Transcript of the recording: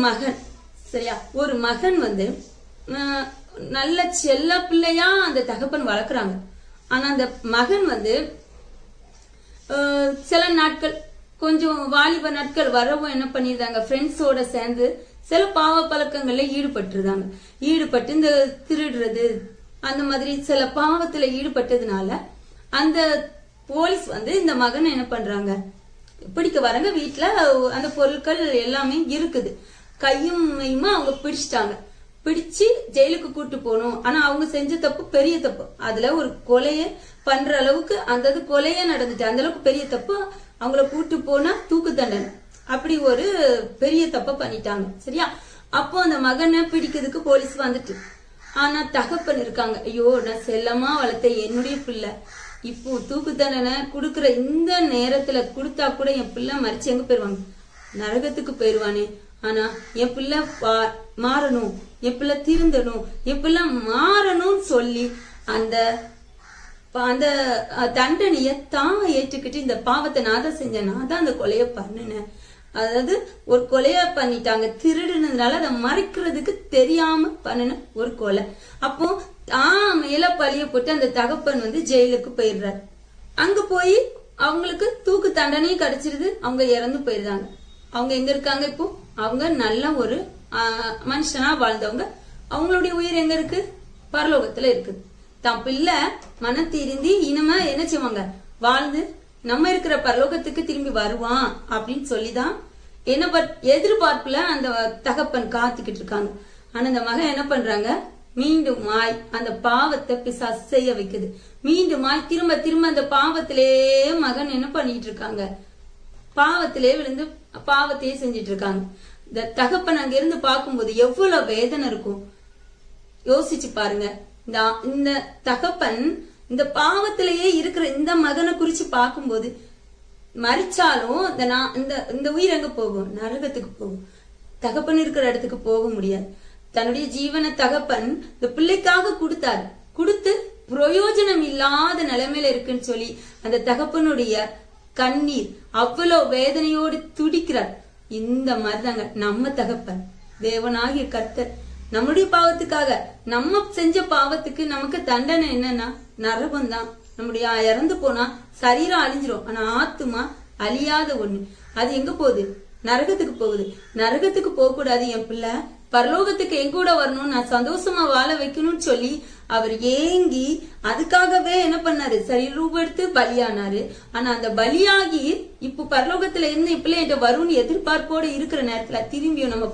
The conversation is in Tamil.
மகன் சரியா, ஒரு மகன் நல்ல செல்ல பிள்ளையா அந்த தகப்பன் வளர்க்குறாங்க. ஆனா அந்த மகன் சில நாட்கள் கொஞ்சம் வாலிப நாட்கள் வரவும் என்ன பண்ணிருந்தாங்க, ஃப்ரெண்ட்ஸோட சேர்ந்து சில பாவ பழக்கங்கள்ல ஈடுபட்டு இந்த திருடுறது அந்த மாதிரி சில பாவத்துல ஈடுபட்டதுனால அந்த போலீஸ் இந்த மகனை என்ன பண்றாங்க, பிடிக்க வராங்க. வீட்டுல அந்த பொருட்கள் எல்லாமே இருக்குது, கையும் அவங்க பிடிச்சிட்டாங்க. பிடிச்சு ஜெயிலுக்கு கூட்டு போகணும். ஆனா அவங்க செஞ்ச தப்பு பெரிய தப்பு. அதுல ஒரு கொலைய பண்ற அளவுக்கு அந்த கொலையே நடந்துட்டு அந்த அளவுக்கு பெரிய தப்பு. அவங்கள கூட்டு போனா தூக்கு தண்டனை, அப்படி ஒரு பெரிய தப்ப பண்ணிட்டாங்க. சரியா, அப்போ அந்த மகனை பிடிக்கிறதுக்கு போலீஸ் வந்துட்டு, ஆனா தகப்பன் இருக்காங்க, ஐயோ நான் செல்லமா வளர்த்த என்னுடைய பிள்ளை இப்போ தூக்கு தண்டனை குடுக்கற இந்த நேரத்துல குடுத்தா கூட என் பிள்ளை மறிச்சு எங்க போயிருவாங்க, நரகத்துக்கு போயிருவானே. ஆனா என் பிள்ளை மாறணும், என் பிள்ளை திருந்தணும், என் பிள்ளை மாறணும்னு சொல்லி அந்த அந்த தண்டனைய தான் ஏற்றுக்கிட்டு இந்த பாவத்தை நான் தான் செஞ்சேன், நான் தான் அந்த கொலைய பண்ணினேன். அதாவது ஒரு கொலைய பண்ணிட்டாங்க, திருடுனதுனால அதை மறைக்கிறதுக்கு தெரியாம பண்ணின ஒரு கொலை. அப்போ தான் மேல பழிய போட்டு அந்த தகப்பன் ஜெயிலுக்கு போயிடுறாரு. அங்க போய் அவங்களுக்கு தூக்கு தண்டனையும் கிடைச்சிருது, அவங்க இறந்து போயிருந்தாங்க. அவங்க எங்க இருக்காங்க இப்போ, அவங்க நல்ல ஒரு மனுஷனா வாழ்ந்தவங்க. அவங்களுடைய உயிர் எங்க இருக்கு, பரலோகத்துல இருக்குது. தான் பிள்ளை மன திருந்தி இனிமே என்ன செய்வாங்க, வாழ்ந்து நம்ம இருக்கிற பரலோகத்துக்கு திரும்பி வருவான் அப்படின்னு சொல்லிதான் என்ன எதிர்பார்ப்புல அந்த தகப்பன் காத்துக்கிட்டு இருக்காங்க. ஆனா அந்த மகன் என்ன பண்றாங்க, மீண்டும் அந்த பாவத்தை பிசாசு செய்ய வைக்குது. மீண்டும் திரும்ப திரும்ப அந்த பாவத்திலே மகன் என்ன பண்ணிட்டு இருக்காங்க, பாவத்திலே விழுந்து பாவத்தையே செஞ்சிட்டு இருக்காங்க. இந்த தகப்பன் அங்க இருந்து பார்க்கும்போது எவ்வளவு வேதனை இருக்கும் யோசிச்சு பாருங்க. இந்த தகப்பன் இந்த பாவத்திலேயே இருக்கிற இந்த மகனை குறிச்சு பார்க்கும்போது மறிச்சாலும் இந்த உயிர் எங்க போகும், நரகத்துக்கு போகும். தகப்பன் இருக்கிற இடத்துக்கு போக முடியாது. தன்னுடைய ஜீவனை தகப்பன் இந்த பிள்ளைக்காக கொடுத்தாரு, கொடுத்து பிரயோஜனம் இல்லாத நிலைமையில இருக்குன்னு சொல்லி அந்த தகப்பனுடைய கண்ணீர் அவ்வளவு வேதனையோடு துடிக்கிறார். இந்த மாதிரிதாங்க நம்ம தகப்பன் தேவனாகிய கர்த்தர் நம்முடைய பாவத்துக்காக, நம்ம செஞ்ச பாவத்துக்கு நமக்கு தண்டனை என்னன்னா நரகம் தான். நம்முடைய இறந்து போனா சரீரம் அழிஞ்சிரும், ஆனா ஆத்துமா அழியாத ஒண்ணு. அது எங்க போகுது, நரகத்துக்கு போகுது. நரகத்துக்கு போக கூடாது, என் பிள்ளை பரலோகத்துக்கு என் கூட வரணும், நான் சந்தோஷமா வாழ வைக்கணும்னு சொல்லி அவர் ஏங்கி அதுக்காகவே என்ன பண்ணாரு, சரீரூபம் எடுத்து பலியானாரு. ஆனா அந்த பலியாகி இப்ப பரலோகத்துல இருந்து இப்ப என்கிட்ட வரும்னு எதிர்பார்ப்போட இருக்கிற நேரத்துல திரும்பியும் நம்ம